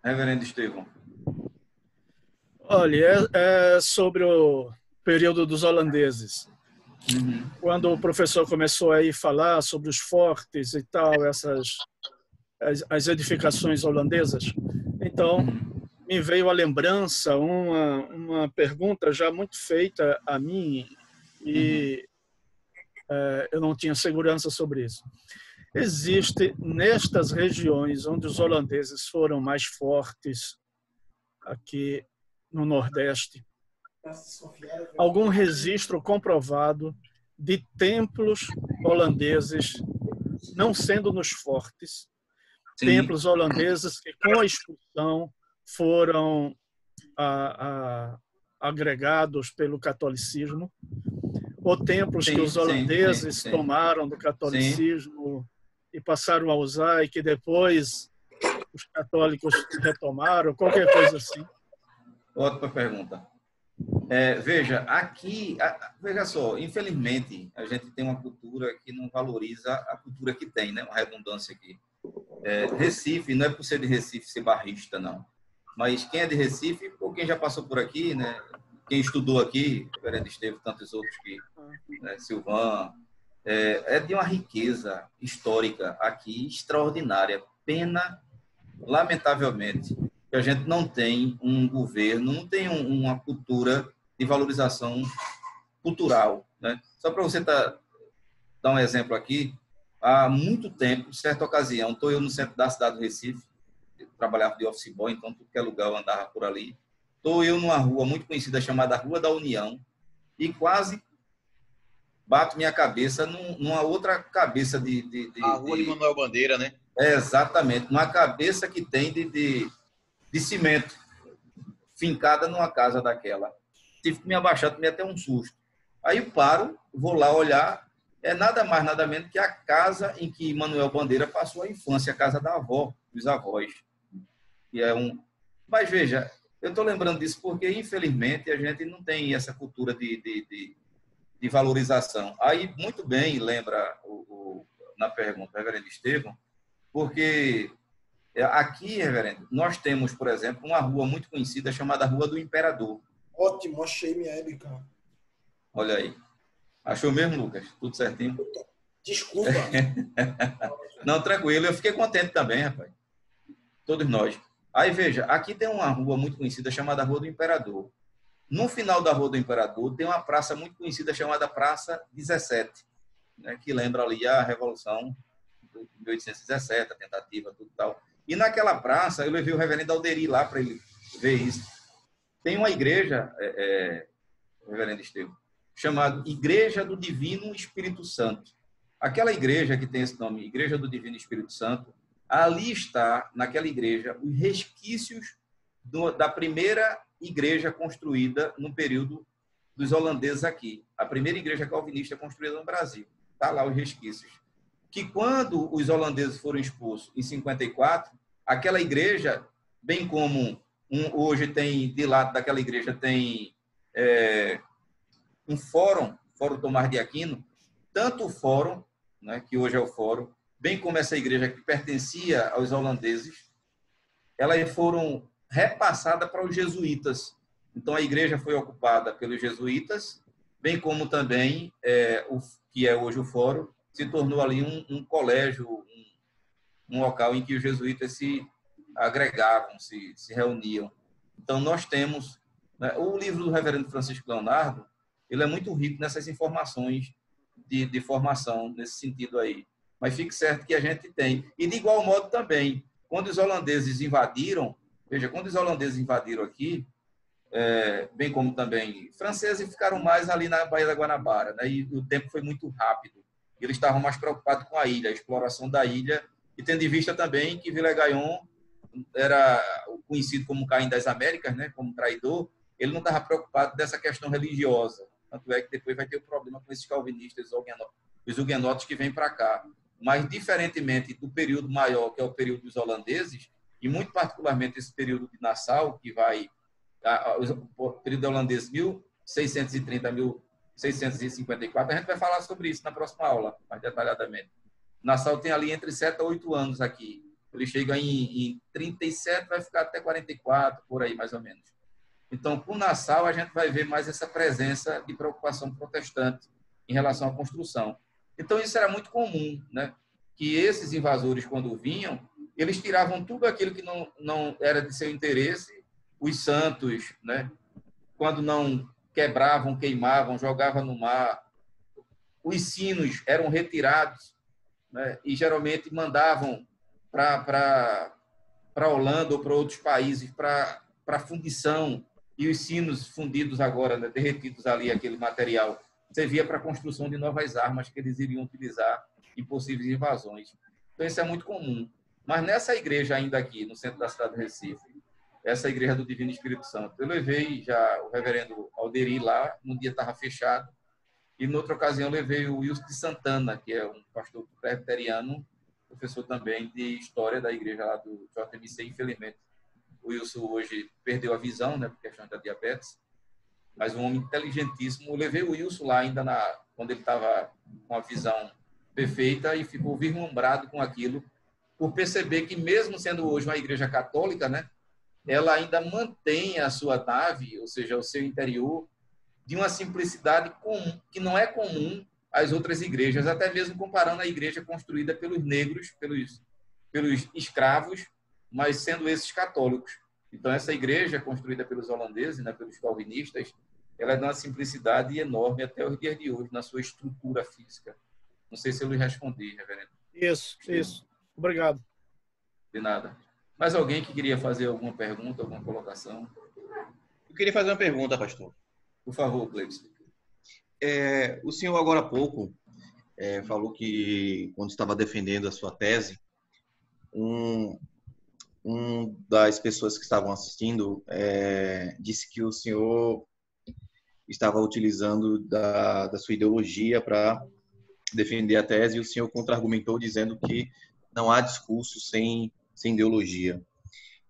reverendo Estevão? Olha, é sobre o período dos holandeses. Uhum. Quando o professor começou a falar sobre os fortes e tal, as edificações holandesas, então Uhum. me veio à lembrança uma pergunta já muito feita a mim Uhum. e eu não tinha segurança sobre isso. Existe nestas regiões onde os holandeses foram mais fortes, aqui no Nordeste, algum registro comprovado de templos holandeses não sendo nos fortes, Sim, templos holandeses que com a expulsão foram a, a, agregados pelo catolicismo, ou templos que os sim, sim, sim, holandeses sim, tomaram do sim. catolicismo e passaram a usar e que depois os católicos retomaram, qualquer coisa assim. Outra pergunta. Veja, aqui, veja só, infelizmente, a gente tem uma cultura que não valoriza a cultura que tem, né? Uma redundância aqui. Recife, não é por ser de Recife ser barrista, não. Mas quem é de Recife, ou quem já passou por aqui, né? Quem estudou aqui, Reverendo Estevam, tantos outros que, né, Silvan, é de uma riqueza histórica aqui extraordinária. Pena, lamentavelmente, que a gente não tem um governo, não tem uma cultura de valorização cultural, né? Só para você dar um exemplo aqui, há muito tempo, certa ocasião, estou eu no centro da cidade do Recife, eu trabalhava de office boy, então tudo que é lugar eu andava por ali. Estou eu numa rua muito conhecida chamada Rua da União e quase bato minha cabeça numa outra cabeça A rua de Manuel Bandeira, né? exatamente, numa cabeça que tem de cimento, fincada numa casa daquela. Tive que me abaixar, tomei até um susto. Aí eu paro, vou lá olhar, é nada mais, nada menos que a casa em que Manuel Bandeira passou a infância, a casa da avó, dos avós. E é um... Mas veja, eu estou lembrando disso porque, infelizmente, a gente não tem essa cultura de valorização. Aí, muito bem, lembra na pergunta, reverendo Estevão, porque aqui, reverendo, nós temos, por exemplo, uma rua muito conhecida chamada Rua do Imperador. Ótimo, achei minha webcam. Olha aí. Achou mesmo, Lucas? Tudo certinho? Desculpa. Não, tranquilo. Eu fiquei contente também, rapaz. Todos nós. Aí, veja, aqui tem uma rua muito conhecida chamada Rua do Imperador. No final da Rua do Imperador tem uma praça muito conhecida chamada Praça 17, né, que lembra ali a Revolução de 1817, a tentativa, tudo tal. E naquela praça, eu levei o reverendo Alderi lá para ele ver isso. Tem uma igreja, reverendo Estevão, chamada Igreja do Divino Espírito Santo. Aquela igreja que tem esse nome, Igreja do Divino Espírito Santo, ali está, naquela igreja, os resquícios da primeira igreja construída no período dos holandeses aqui. A primeira igreja calvinista construída no Brasil. Está lá os resquícios. Que quando os holandeses foram expulsos em 54, aquela igreja, bem como hoje tem, de lado daquela igreja, tem um fórum Tomás de Aquino, tanto o fórum, né, que hoje é o fórum, bem como essa igreja que pertencia aos holandeses, elas foram repassadas para os jesuítas. Então, a igreja foi ocupada pelos jesuítas, bem como também o que é hoje o fórum, se tornou ali um colégio, um local em que os jesuítas se agregavam, se reuniam. Então, nós temos... Né, o livro do reverendo Francisco Leonardo, ele é muito rico nessas informações de formação, nesse sentido aí. Mas fique certo que a gente tem. E, de igual modo, também, quando os holandeses invadiram, veja, quando os holandeses invadiram aqui, bem como também franceses ficaram mais ali na Baía da Guanabara, né? E o tempo foi muito rápido. Eles estavam mais preocupados com a ilha, a exploração da ilha, e tendo em vista também que Villegagnon era conhecido como Caim das Américas, né? Como traidor, ele não estava preocupado dessa questão religiosa. Tanto é que depois vai ter o problema com esses calvinistas, os huguenotes que vêm para cá. Mas, diferentemente do período maior, que é o período dos holandeses, e muito particularmente esse período de Nassau, que vai, o período holandês 1630 a 1654, a gente vai falar sobre isso na próxima aula, mais detalhadamente. Nassau tem ali entre 7 a 8 anos aqui. Ele chega em 37, vai ficar até 44, por aí mais ou menos. Então, com Nassau, a gente vai ver mais essa presença de preocupação protestante em relação à construção. Então, isso era muito comum, né? Que esses invasores, quando vinham, eles tiravam tudo aquilo que não era de seu interesse, os santos, né? Quando não quebravam, queimavam, jogavam no mar, os sinos eram retirados, né? E geralmente mandavam para a Holanda ou para outros países para fundição, e os sinos fundidos agora, né, derretidos ali, aquele material, servia para a construção de novas armas que eles iriam utilizar em possíveis invasões. Então, isso é muito comum. Mas nessa igreja ainda aqui, no centro da cidade do Recife, essa igreja do Divino Espírito Santo, eu levei já o reverendo Alderi lá, num dia estava fechado, e noutra ocasião eu levei o Wilson de Santana, que é um pastor presbiteriano, professor também de história da igreja lá do JMC, infelizmente. O Wilson hoje perdeu a visão, né, por questão da diabetes, mas um homem inteligentíssimo. Eu levei o Wilson lá ainda quando ele estava com a visão perfeita e ficou vislumbrado com aquilo, por perceber que mesmo sendo hoje uma igreja católica, né, ela ainda mantém a sua nave, ou seja, o seu interior, de uma simplicidade comum, que não é comum às outras igrejas, até mesmo comparando a igreja construída pelos negros, pelos escravos, mas sendo esses católicos. Então, essa igreja construída pelos holandeses, né, pelos calvinistas, ela é de uma simplicidade enorme até os dias de hoje, na sua estrutura física. Não sei se eu lhe respondi, reverendo. Isso. Obrigado. De nada. Mais alguém que queria fazer alguma pergunta, alguma colocação? Eu queria fazer uma pergunta, pastor. Por favor, Cleibson. O senhor, agora há pouco, falou que, quando estava defendendo a sua tese, um das pessoas que estavam assistindo disse que o senhor estava utilizando da sua ideologia para defender a tese, e o senhor contra-argumentou dizendo que não há discurso sem ideologia.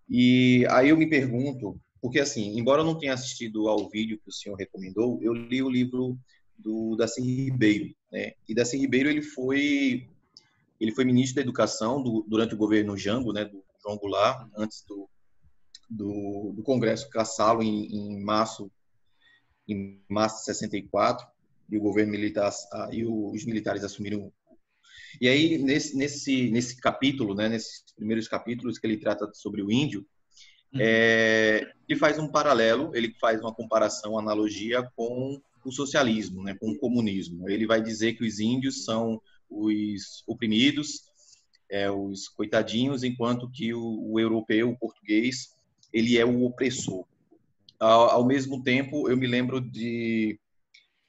E aí eu me pergunto, porque assim, embora eu não tenha assistido ao vídeo que o senhor recomendou, eu li o livro do Darcy Ribeiro, né? E Darcy Ribeiro, ele foi ministro da Educação durante o governo Jango, né, do João Goulart, antes do Congresso cassá-lo em março de 64, e o governo militar e os militares assumiram. E aí, nesse capítulo, né, nesses primeiros capítulos que ele trata sobre o índio, ele faz um paralelo, ele faz uma comparação, analogia com o socialismo, né, com o comunismo. Ele vai dizer que os índios são os oprimidos, os coitadinhos, enquanto que o europeu, o português, ele é o opressor. Ao mesmo tempo, eu me lembro de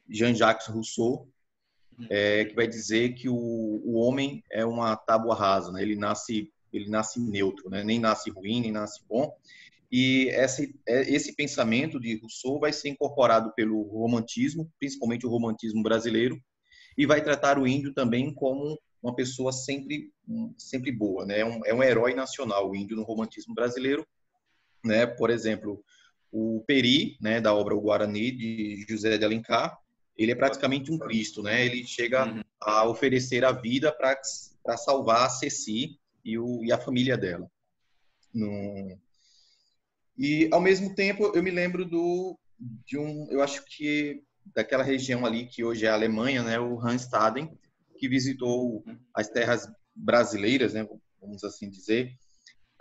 Jean-Jacques Rousseau, que vai dizer que o homem é uma tábua rasa, né? Ele nasce neutro, né? Nem nasce ruim, nem nasce bom. E esse pensamento de Rousseau vai ser incorporado pelo romantismo, principalmente o romantismo brasileiro, e vai tratar o índio também como uma pessoa sempre boa, né? É um herói nacional, o índio, no romantismo brasileiro, né? Por exemplo, o Peri, né, da obra O Guarani, de José de Alencar, ele é praticamente um Cristo, né? Ele chega a oferecer a vida para salvar a Ceci e a família dela. E, ao mesmo tempo, eu me lembro eu acho que daquela região ali, que hoje é a Alemanha, né? O Hans Staden, que visitou as terras brasileiras, né? Vamos assim dizer,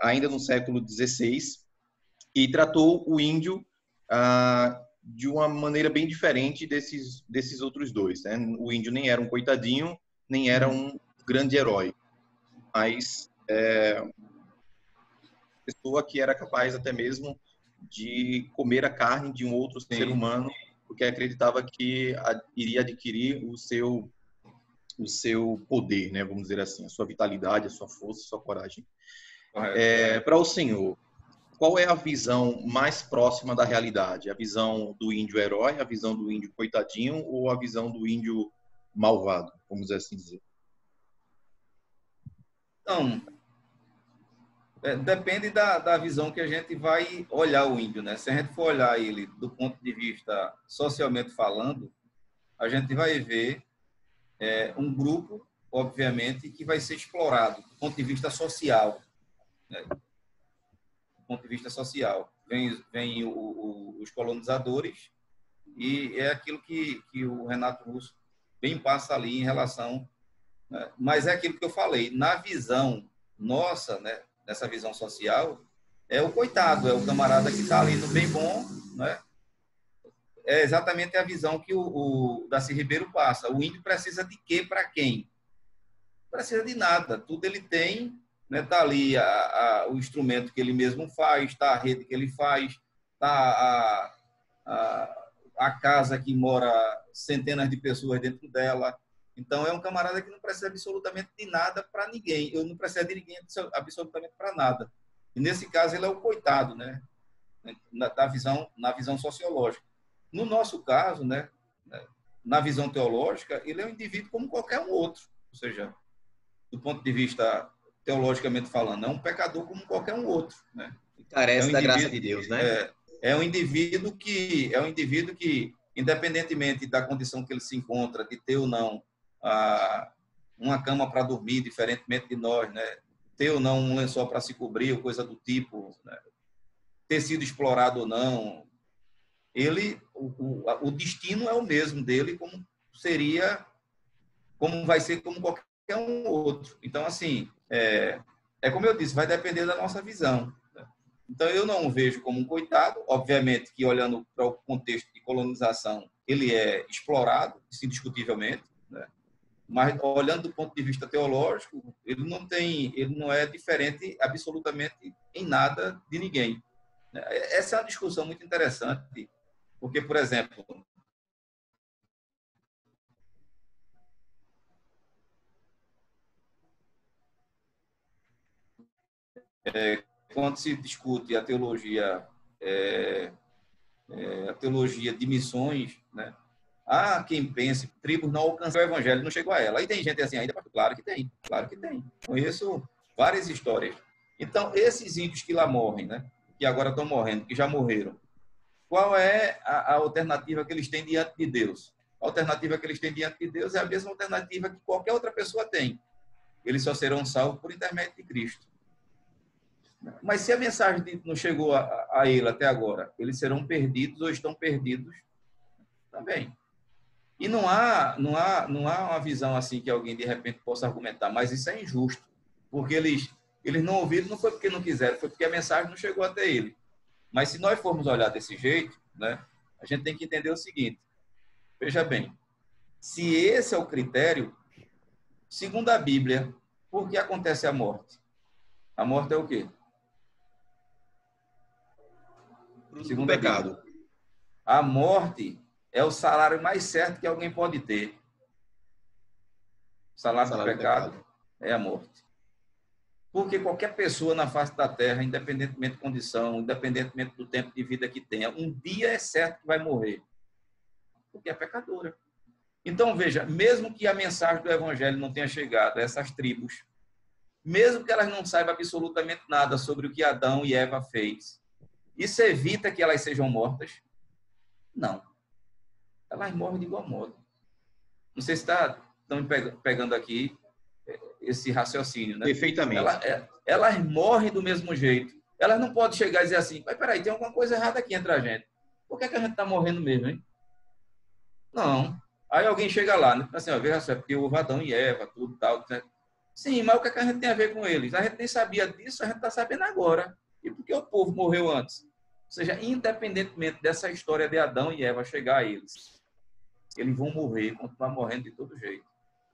ainda no século XVI, e tratou o índio de uma maneira bem diferente desses outros dois, né? O índio nem era um coitadinho, nem era um grande herói, mas pessoa que era capaz até mesmo de comer a carne de um outro ser humano, porque acreditava que iria adquirir o seu poder, né? Vamos dizer assim, a sua vitalidade, a sua força, a sua coragem. Para o senhor, qual é a visão mais próxima da realidade? A visão do índio herói, a visão do índio coitadinho, ou a visão do índio malvado, vamos assim dizer? Então, depende da visão que a gente vai olhar o índio, né? Se a gente for olhar ele do ponto de vista socialmente falando, a gente vai ver um grupo, obviamente, que vai ser explorado do ponto de vista social. né, do ponto de vista social. Vem os colonizadores e é aquilo que o Renato Russo bem passa ali em relação, né, mas é aquilo que eu falei, na visão nossa, né, nessa visão social, é o coitado, é o camarada que está ali no bem bom, né? É exatamente a visão que o Darcy Ribeiro passa. O índio precisa de quê para quem? Não precisa de nada. Tudo ele tem, né? Tá ali o instrumento que ele mesmo faz, tá a rede que ele faz, tá a casa que mora centenas de pessoas dentro dela. Então, é um camarada que não precisa absolutamente de nada para ninguém. Eu não preciso de ninguém absolutamente para nada. E, nesse caso, ele é o coitado, né? Na visão sociológica. No nosso caso, né? Na visão teológica, ele é um indivíduo como qualquer um outro. Ou seja, do ponto de vista teologicamente falando, é um pecador como qualquer um outro, né? Carece da graça de Deus, né? É um indivíduo que, independentemente da condição que ele se encontra, de ter ou não uma cama para dormir, diferentemente de nós, né? Ter ou não um lençol para se cobrir, ou coisa do tipo, né? Ter sido explorado ou não, o destino é o mesmo dele, como vai ser como qualquer um outro. Então, assim, como eu disse, vai depender da nossa visão. Então, eu não o vejo como um coitado. Obviamente que, olhando para o contexto de colonização, ele é explorado, indiscutivelmente, né? Mas, olhando do ponto de vista teológico, ele não é diferente absolutamente em nada de ninguém. Essa é uma discussão muito interessante, porque, por exemplo, quando se discute a teologia de missões, né? Quem pense, tribos não alcançaram o evangelho, não chegou a ela. Aí tem gente assim ainda? Claro que tem. Conheço várias histórias. Então, esses índios que lá morrem, né? Que agora estão morrendo, que já morreram, qual é a alternativa que eles têm diante de Deus? A alternativa que eles têm diante de Deus é a mesma alternativa que qualquer outra pessoa tem. Eles só serão salvos por intermédio de Cristo. Mas se a mensagem não chegou a ele até agora, eles serão perdidos ou estão perdidos também. E não há uma visão assim que alguém de repente possa argumentar, mas isso é injusto, porque eles não ouviram, não foi porque não quiseram, foi porque a mensagem não chegou até ele. Mas se nós formos olhar desse jeito, né, a gente tem que entender o seguinte: veja bem, se esse é o critério, segundo a Bíblia, por que acontece a morte? A morte é o quê? Segundo o pecado. A morte é o salário mais certo que alguém pode ter. O salário do pecado é a morte. Porque qualquer pessoa na face da terra, independentemente de condição, independentemente do tempo de vida que tenha, um dia é certo que vai morrer. Porque é pecadora. Então, veja, mesmo que a mensagem do evangelho não tenha chegado a essas tribos, mesmo que elas não saibam absolutamente nada sobre o que Adão e Eva fez, isso evita que elas sejam mortas? Não. Elas morrem de igual modo. Não sei se estão pegando aqui esse raciocínio, né? Perfeitamente. Elas morrem do mesmo jeito. Elas não podem chegar e dizer assim: mas peraí, tem alguma coisa errada aqui entre a gente. Por que a gente está morrendo mesmo, hein? Não. Aí alguém chega lá, né? Assim, ó, veja só, porque houve Adão e Eva, tudo tal. Né? Sim, mas o que a gente tem a ver com eles? A gente nem sabia disso, a gente está sabendo agora. E por que o povo morreu antes? Ou seja, independentemente dessa história de Adão e Eva chegar a eles vão morrer, continuar morrendo de todo jeito.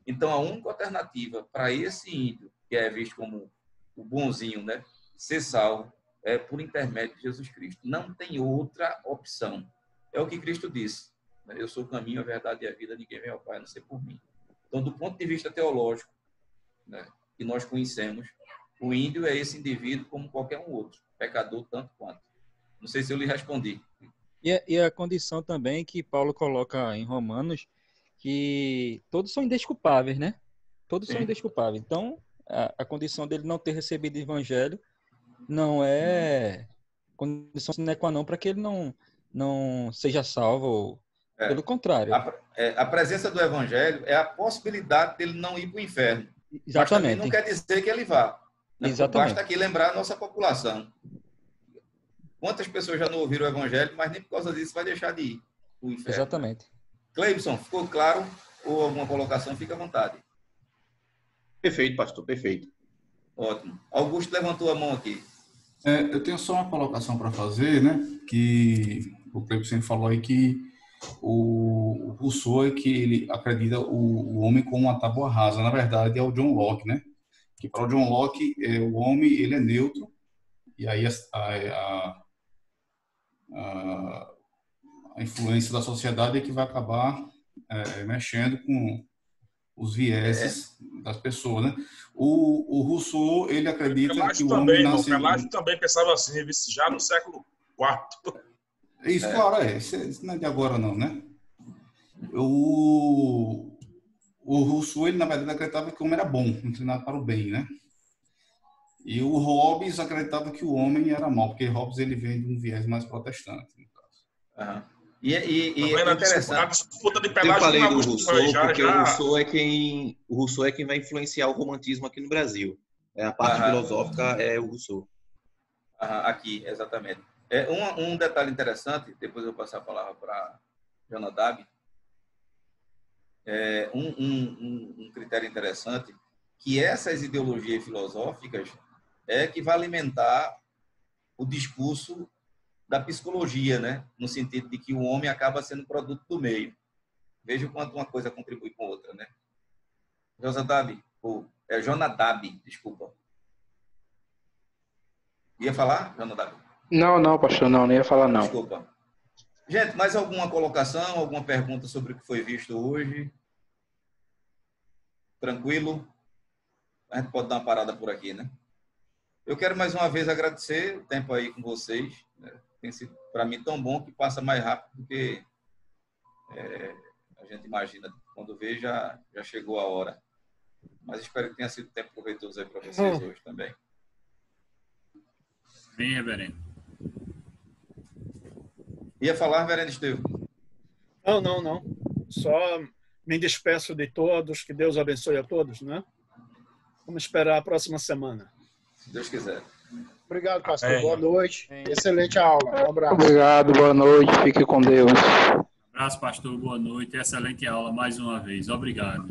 Então, a única alternativa para esse índio, que é visto como o bonzinho, né, ser salvo, é por intermédio de Jesus Cristo. Não tem outra opção. É o que Cristo disse: eu sou o caminho, a verdade e a vida, ninguém vem ao Pai a não ser por mim. Então, do ponto de vista teológico, né, que nós conhecemos, o índio é esse indivíduo como qualquer um outro, pecador tanto quanto. Não sei se eu lhe respondi. E a condição também que Paulo coloca em Romanos, que todos são indesculpáveis, né? Todos são indesculpáveis. Então, a condição dele não ter recebido o evangelho não é condição sine qua non para que ele não seja salvo. Pelo contrário. A presença do evangelho é a possibilidade dele não ir para o inferno. Exatamente. Mas também não quer dizer que ele vá. Exatamente. Basta aqui lembrar a nossa população. Quantas pessoas já não ouviram o evangelho, mas nem por causa disso vai deixar de ir o inferno. Exatamente. Cleibson, ficou claro? Ou alguma colocação? Fica à vontade. Perfeito, pastor, perfeito. Ótimo. Augusto levantou a mão aqui. Eu tenho só uma colocação para fazer, né? Que o Cleibson falou aí que o Rousseau é que ele acredita o homem como uma tábua rasa. Na verdade, é o John Locke, né? Que para o John Locke, o homem ele é neutro e aí a influência da sociedade é que vai acabar mexendo com os vieses das pessoas, né? O Rousseau, ele acredita que o homem nasce... Pelágio também pensava assim, já no século IV. Isso, claro, isso não é de agora não, né? O Rousseau, ele na verdade acreditava que o homem era bom, inclinado para o bem, né? E o Hobbes acreditava que o homem era mau, porque Hobbes ele vem de um viés mais protestante, no caso. Uhum. E é interessante. A disputa de Eu Pelágio falei com do Augusto Rousseau porque já... o Rousseau é quem vai influenciar o romantismo aqui no Brasil. A parte filosófica é o Rousseau. Aqui, exatamente. Um detalhe interessante, depois eu vou passar a palavra para Jonadab. Um critério interessante, que essas ideologias filosóficas é que vai alimentar o discurso da psicologia, né? No sentido de que o homem acaba sendo produto do meio. Veja o quanto uma coisa contribui com outra, né? Jonadab, desculpa. Ia falar, Jonadab? Não, pastor, não ia falar não. Desculpa. Gente, mais alguma colocação, alguma pergunta sobre o que foi visto hoje? Tranquilo? A gente pode dar uma parada por aqui, né? Eu quero mais uma vez agradecer o tempo aí com vocês, né? Tem sido para mim tão bom que passa mais rápido do que a gente imagina. Quando vê, já chegou a hora. Mas espero que tenha sido tempo proveitoso aí para vocês hoje também. Bem, reverendo. Ia falar, reverendo Estevão? Não. Só me despeço de todos. Que Deus abençoe a todos, né? Vamos esperar a próxima semana. Se Deus quiser. Obrigado, pastor. Boa noite. Excelente aula. Um abraço. Obrigado, boa noite. Fique com Deus. Abraço, pastor. Boa noite. Excelente aula mais uma vez. Obrigado.